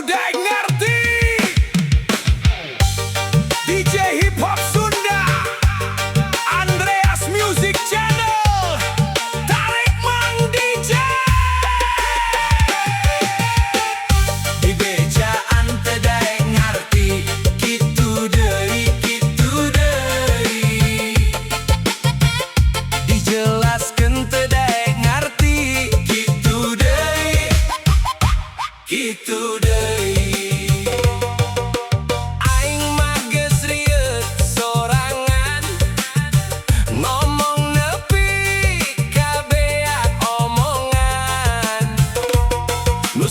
dek ngerti. DJ Hip Hop Sunda, Andreas Music Channel, tarik Mang DJ. Di bejaan teu daek ngarti, kitu deui, kitu deui. Dijelaskeun teu daek ngarti, kitu deui, kitu deui. Aing mah geus rieu sorangan, ngomong nepi kabeak omongan. Nu